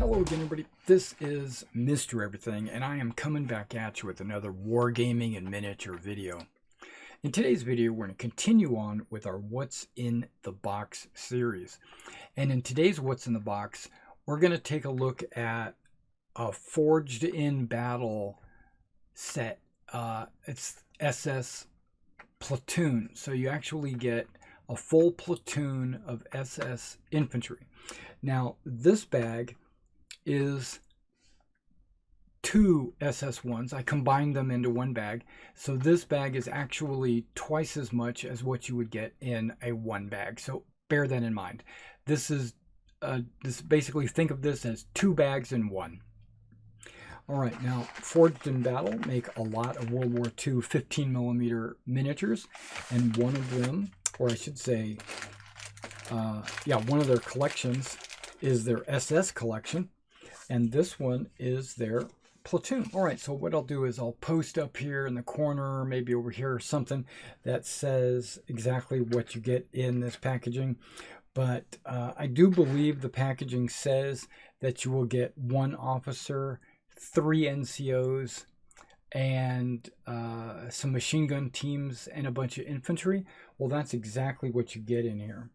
Hello again, everybody. This is Mr. Everything, and I am coming back at you with another Wargaming and miniature video. In today's video, we're going to continue on with our What's in the Box series. And in today's What's in the Box, we're going to take a look at a Forged in Battle set. It's SS Platoon. So you actually get a full platoon of SS Infantry. Now, this bag is 2 SS1s. I combined them into one bag. So this bag is actually twice as much as what you would get in a one bag. So bear that in mind. This is basically, think of this as 2 bags in one. All right, now Forged in Battle make a lot of World War II 15mm miniatures, and one of them, or I should say, one of their collections is their SS collection. And this one is their platoon. All right, so what I'll do is I'll post up here in the corner, maybe over here, something that says exactly what you get in this packaging. But I do believe the packaging says that you will get 1 officer, 3 NCOs, and some machine gun teams and a bunch of infantry. Well, that's exactly what you get in here.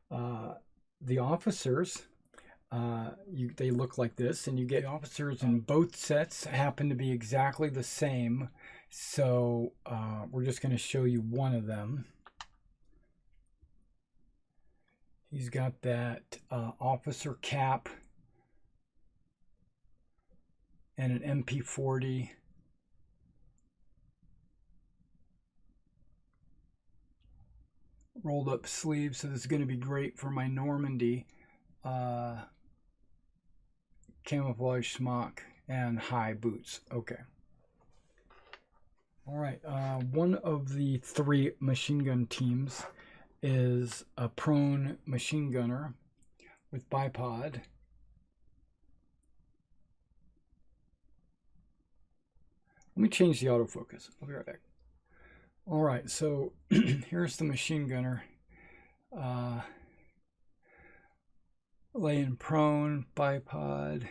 The officers, they look like this, and you get officers in both sets happen to be exactly the same. So we're just going to show you one of them. He's got that officer cap and an MP40. Rolled up sleeves, so this is going to be great for my Normandy. Camouflage smock and high boots. Okay. All right. One of the 3 machine gun teams is a prone machine gunner with bipod. Let me change the autofocus. I'll be right back. All right. So here's the machine gunner. Laying prone, bipod.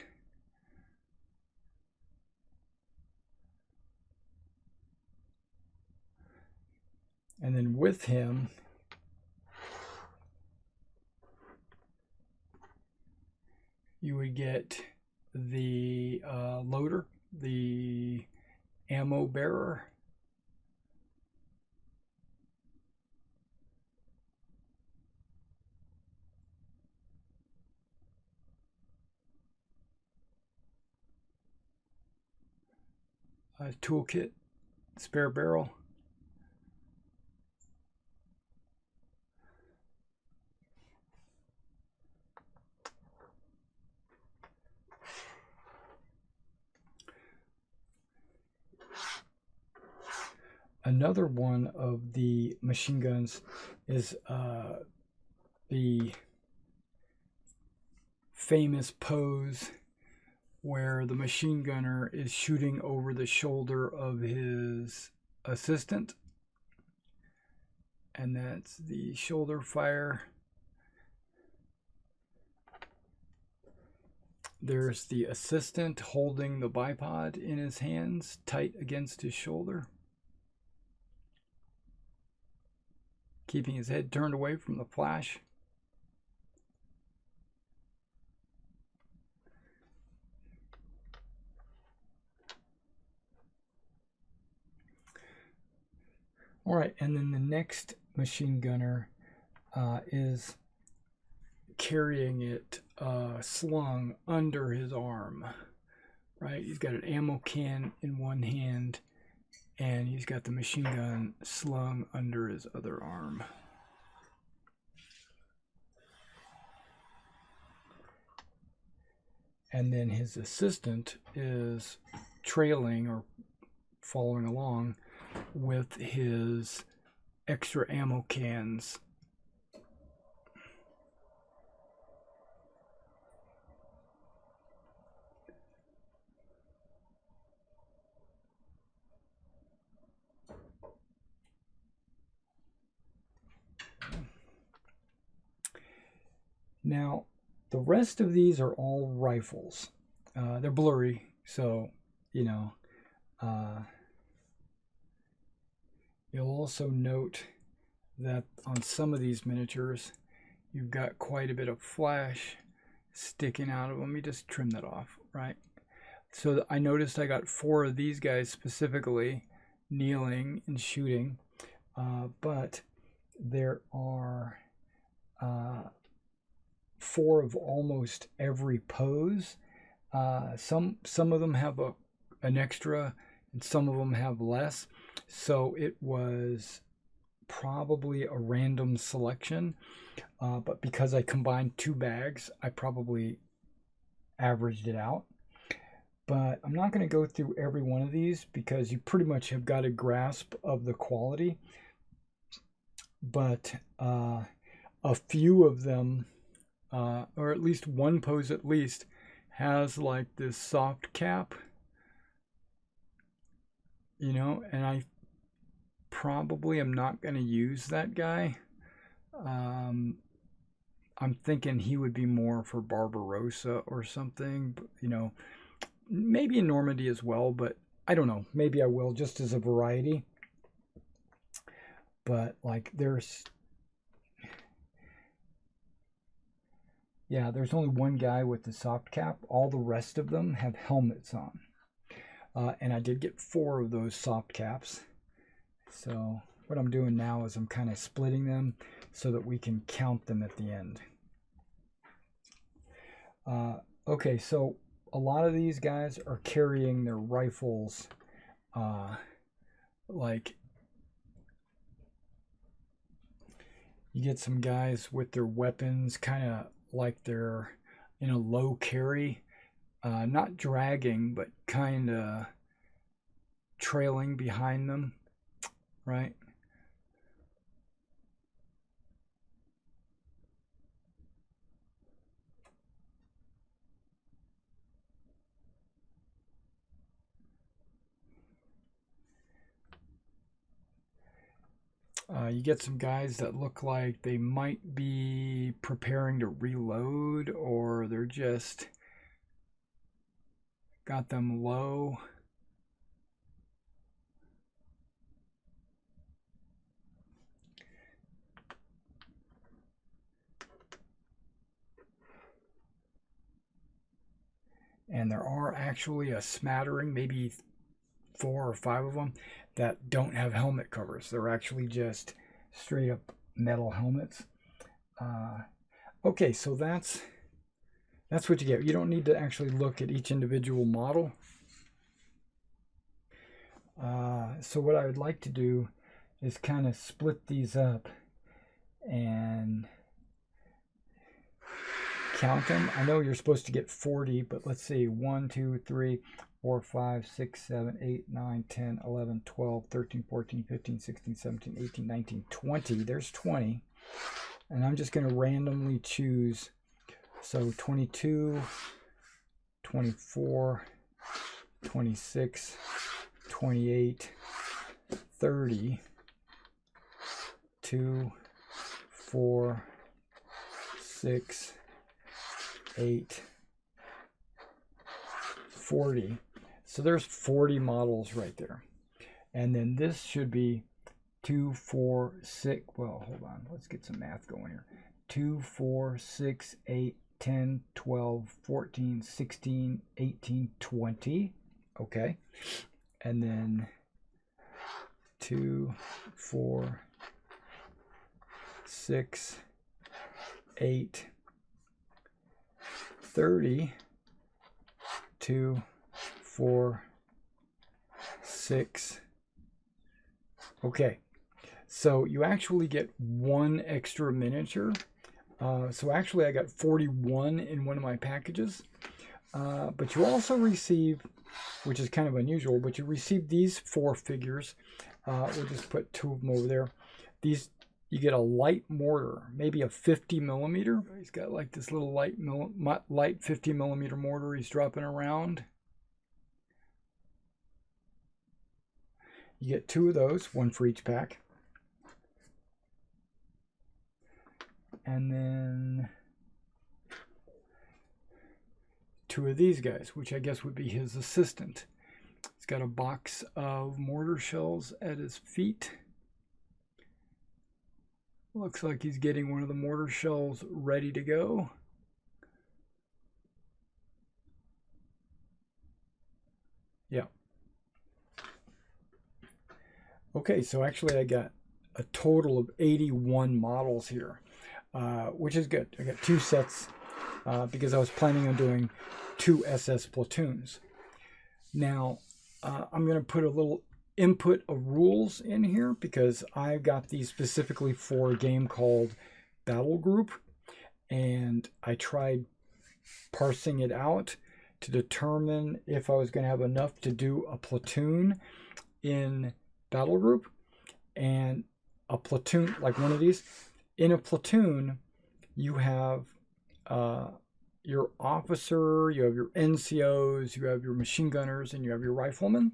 And then with him, you would get the loader, the ammo bearer, a toolkit, spare barrel, another one of the machine guns is the famous pose where the machine gunner is shooting over the shoulder of his assistant. And that's the shoulder fire. There's the assistant holding the bipod in his hands, tight against his shoulder, keeping his head turned away from the flash. All right, and then the next machine gunner is carrying it slung under his arm, right? He's got an ammo can in one hand, and he's got the machine gun slung under his other arm. And then his assistant is trailing or following along with his extra ammo cans. Now, The rest of these are all rifles. They're blurry, so, you know, you'll also note that on some of these miniatures, you've got quite a bit of flash sticking out of them. Let me just trim that off, right? So I noticed I got 4 of these guys specifically kneeling and shooting, but there are 4 of almost every pose. Some of them have an extra, and some of them have less. So it was probably a random selection, but because I combined 2 bags, I probably averaged it out. But I'm not going to go through every one of these because you pretty much have got a grasp of the quality. But a few of them, or at least one pose at least, has like this soft cap, you know, and I probably am not going to use that guy. I'm thinking he would be more for Barbarossa or something, but, you know, maybe in Normandy as well, but I don't know. Maybe I will, just as a variety. But like there's only one guy with the soft cap. All the rest of them have helmets on. And I did get 4 of those soft caps. So what I'm doing now is I'm kind of splitting them so that we can count them at the end. Okay, so a lot of these guys are carrying their rifles like, you get some guys with their weapons kind of like they're in a low carry, not dragging, but kind of trailing behind them, right? You get some guys that look like they might be preparing to reload, or they're just got them low. And there are actually a smattering, maybe 4 or 5 of them, that don't have helmet covers. They're actually just straight up metal helmets. Okay, so that's what you get. You don't need to actually look at each individual model. So what I would like to do is kind of split these up and count them. I know you're supposed to get 40, but let's see. 1, 2, 3, 4, 5, 6, 7, 8, 9, 10, 11, 12, 13, 14, 15, 16, 17, 18, 19, 20. There's 20. And I'm just going to randomly choose. So 22, 24, 26, 28, 30, 2, 4, 6, 8, 40. So there's 40 models right there. And then this should be 2, 4, 6. Well, hold on. Let's get some math going here. 2, 4, 6, 8, 10, 12, 14, 16, 18, 20. Okay. And then 2, 4, 6, 8, 30, 2, 4, 6. Okay, so you actually get 1 extra miniature. So actually I got 41 in one of my packages. But you also receive, which is kind of unusual, but you receive these 4 figures. We'll just put 2 of them over there. These, you get a light mortar, maybe a 50 millimeter. He's got like this little light 50 millimeter mortar he's dropping around. You get 2 of those, 1 for each pack. And then 2 of these guys, which I guess would be his assistant. He's got a box of mortar shells at his feet. Looks like he's getting one of the mortar shells ready to go. Yeah. Okay, so actually I got a total of 81 models here, which is good. I got 2 sets because I was planning on doing 2 SS platoons. Now, I'm going to put a little input of rules in here because I got these specifically for a game called Battle Group, and I tried parsing it out to determine if I was going to have enough to do a platoon in Battle Group. And a platoon, like one of these, in a platoon you have your officer, you have your NCOs, you have your machine gunners, and you have your riflemen.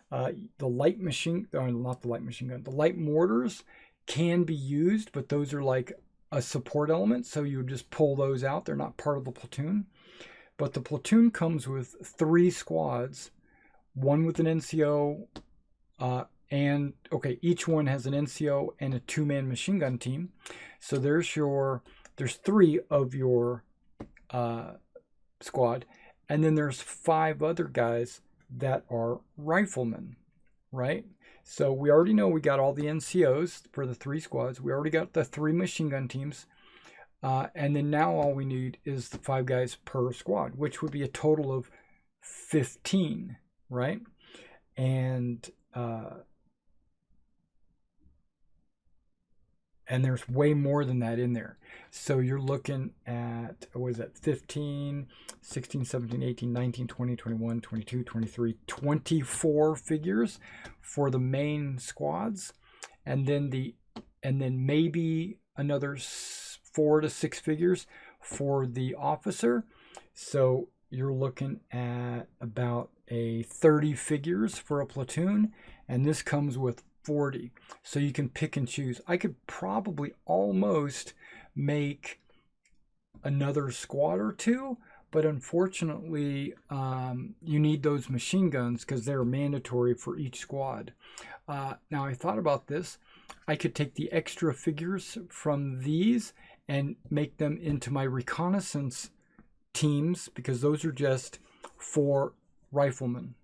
The light machine, not the light machine gun, the light mortars can be used, but those are like a support element, so you would just pull those out. They're not part of the platoon. But the platoon comes with 3 squads, one with an NCO, and okay, each one has an NCO and a 2-man machine gun team. So there's 3 of your squad, and then there's 5 other guys that are riflemen, right? So we already know we got all the NCOs for the 3 squads. We already got the 3 machine gun teams. And then now all we need is the 5 guys per squad, which would be a total of 15, right? And there's way more than that in there. So you're looking at, what is that, 15, 16, 17, 18, 19, 20, 21, 22, 23, 24 figures for the main squads. And then maybe another 4 to 6 figures for the officer. So you're looking at about 30 figures for a platoon, and this comes with 40. So you can pick and choose. I could probably almost make another squad or 2, but unfortunately you need those machine guns because they're mandatory for each squad. Now I thought about this. I could take the extra figures from these and make them into my reconnaissance teams, because those are just for riflemen.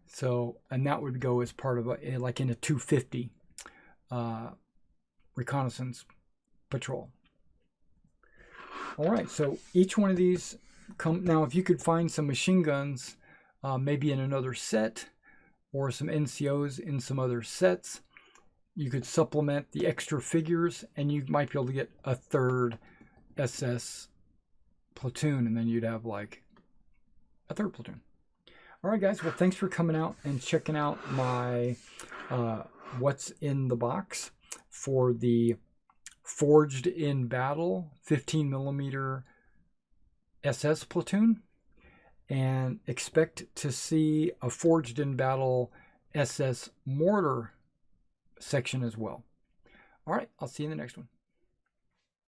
So, and that would go as part of like in a 250 reconnaissance patrol. All right, so each one of these now if you could find some machine guns maybe in another set, or some NCOs in some other sets, you could supplement the extra figures, and you might be able to get a 3rd SS platoon, and then you'd have like a 3rd platoon. All right, guys. Well, thanks for coming out and checking out my what's in the box for the Forged in Battle 15mm SS platoon, and expect to see a Forged in Battle SS mortar section as well. All right, I'll see you in the next one.